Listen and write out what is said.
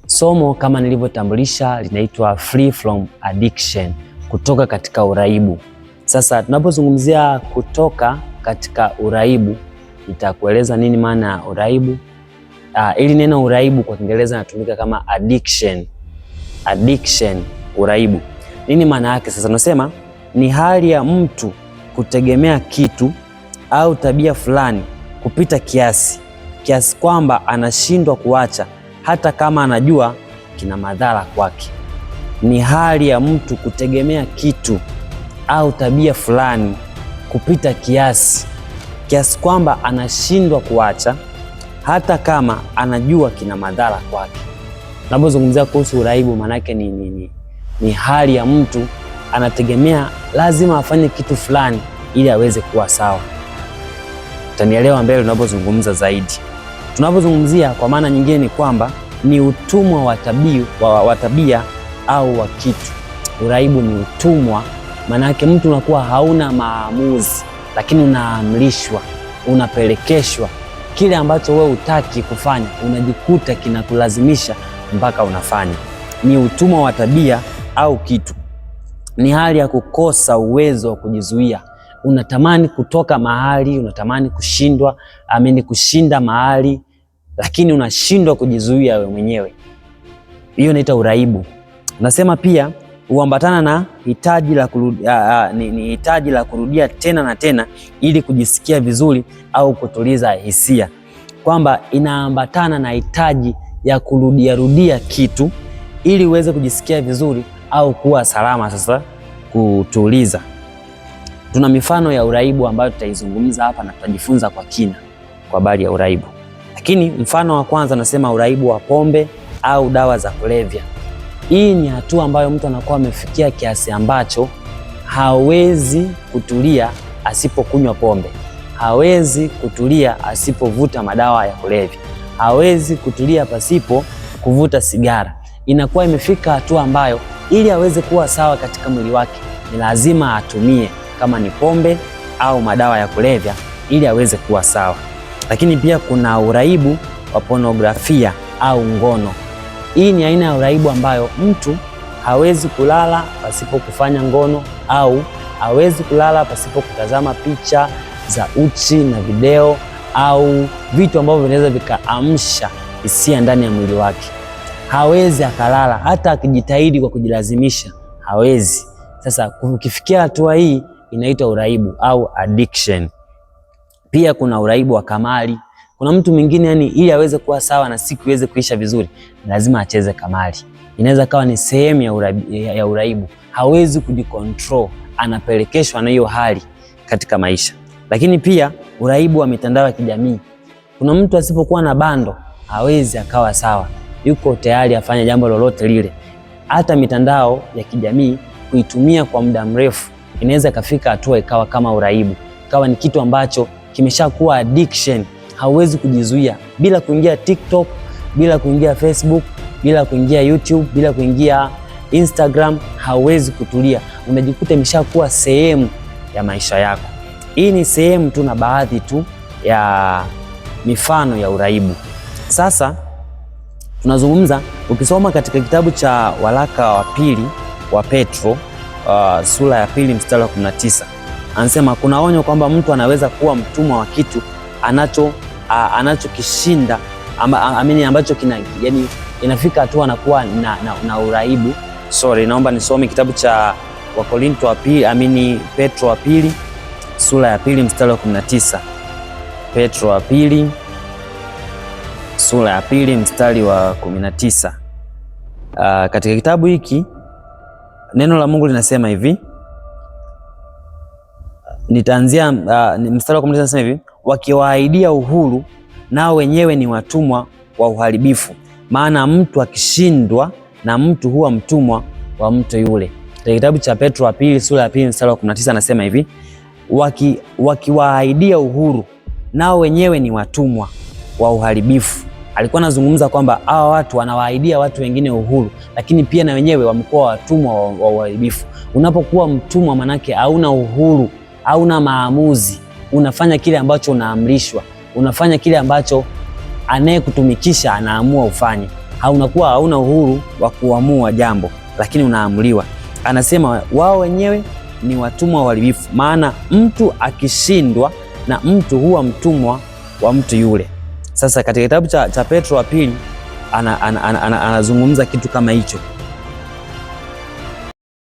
Somo kama nilivyotambulisha linaitwa Free from Addiction, kutoka katika uraibu. Sasa tunapozungumzia kutoka katika uraibu, nitakueleza nini maana ya uraibu. Ili neno uraibu kwa Kiingereza inatumika kama addiction. Addiction, uraibu. Nini maana yake? Sasa tunasema ni hali ya mtu kutegemea kitu au tabia fulani kupita kiasi kwamba anashindwa kuacha hata kama anajua kina madhara kwake. Ni hali ya mtu kutegemea kitu au tabia fulani kupita kiasi kwamba anashindwa kuacha hata kama anajua kina madhara kwake. Tunapozungumzia kuhusu uraibu, maana yake ni hali ya mtu anategemea lazima afanye kitu fulani ili aweze kuwa sawa. Utanielewa mbele tunapozungumza zaidi. Tunapozungumzia kwa maana nyingine ni kwamba ni utumwa wa tabia au wa kitu. Uraibu ni utumwa, maana yake mtu unakuwa hauna maamuzi, lakini unaamrishwa, unapelekeshwa. Kile ambacho wewe hutaki kufanya unajikuta kinakulazimisha mpaka unafanya. Ni utumwa wa tabia au kitu. Ni hali ya kukosa uwezo wa kujizuia. Unatamani kutoka mahali, unatamani kushinda mahali, lakini unashindwa kujizuia wewe mwenyewe. Hiyo inaitwa uraibu. Nasema pia huambatana na hitaji la kurudia tena na tena ili kujisikia vizuri au kutuliza hisia. Kwamba inaambatana na hitaji ya kurudia kitu ili uweze kujisikia vizuri au kuwa salama, sasa kutuliza. Tuna mifano ya uraibu ambayo tutaizungumza hapa na tutajifunza kwa kina kwa habari ya uraibu. Lakini mfano wa kwanza nasema uraibu wa pombe au dawa za kulevya. Hii ni hatua ambayo mtu anakuwa amefikia kiasi ambacho hawezi kutulia asipokunywa pombe, hawezi kutulia asipovuta madawa ya kulevya, hawezi kutulia pasipo kuvuta sigara. Inakuwa imefika hatua ambayo ili aweze kuwa sawa katika mwili wake ni lazima atumie kama ni pombe au madawa ya kulevya ili aweze kuwa sawa. Lakini pia kuna uraibu wa pornografia au ngono. Hii ni aina ya uraibu ambayo mtu hawezi kulala pasipo kufanya ngono au hawezi kulala pasipo kutazama picha za uchi na video au vitu ambavyo vinaweza vikaamsha hisia ndani ya mwili wake. Hawezi akalala hata akijitahidi kwa kujilazimisha, hawezi. Sasa ukifikia hatua hii inaitwa uraibu au addiction. Pia kuna uraibu wa kamari. Kuna mtu mwingine ili aweze kuwa sawa na siku iweze kuisha vizuri, lazima acheze kamari. Inaweza kawa ni sehemu ya uraibu. Hawezi kujicontrol, anapelekeshwa na hiyo hali katika maisha. Lakini pia uraibu wa mitandao ya kijamii. Kuna mtu asipokuwa na bando hawezi akawa sawa, yuko tayari afanye jambo lolote lile. Hata mitandao ya kijamii kuitumia kwa muda mrefu inaweza kafika hatua ikawa kama uraibu, ikawa ni kitu ambacho kimeshakuwa addiction. Hauwezi kujizuia. Bila kuingia TikTok, bila kuingia Facebook, bila kuingia YouTube, bila kuingia Instagram, hauwezi kutulia. Unajikuta imeshakuwa sehemu ya maisha yako. Hii ni sehemu tu na baadhi tu ya mifano ya uraibu. Sasa tunazungumza, ukisoma katika kitabu cha waraka wa pili wa Petro sura ya 2 mstari wa 19, anasema kuna onyo kwamba mtu anaweza kuwa mtumwa wa kitu anachokishinda ambacho inafika hatua anakuwa na uraibu. Naomba nisome kitabu cha Wakorinto wa pili, Petro wa pili sura ya 2 mstari wa 19. Petro wa pili sura ya 2 mstari wa 19. Katika kitabu hiki neno la Mungu linasema hivi, nitaanzia mstari wa 19. Nasema hivi, wakiwaahidia uhuru nao wenyewe ni watumwa wa uharibifu, maana mtu akishindwa na mtu huwa mtumwa wa mtu yule. Katika kitabu cha Petro wa pili sura ya 2 mstari wa 19 anasema hivi, wakiwaahidia uhuru nao wenyewe ni watumwa wa uharibifu. Alikuwa anazungumza kwamba hawa watu wanawaahidia watu wengine uhuru, lakini pia na wenyewe wamekuwa watumwa wa uharibifu. Unapokuwa mtumwa, manake hauna uhuru, hauna maamuzi, unafanya kile ambacho unaamrishwa, unafanya kile ambacho anayekutumikisha anaamua ufanye. unakuwa hauna uhuru wa kuamua jambo, lakini unaamuliwa. Anasema wao wenyewe ni watumwa waharibifu, maana mtu akishindwa na mtu huwa mtumwa wa mtu yule. Sasa katika kitabu cha Petro wa pili anazungumza kitu kama hicho.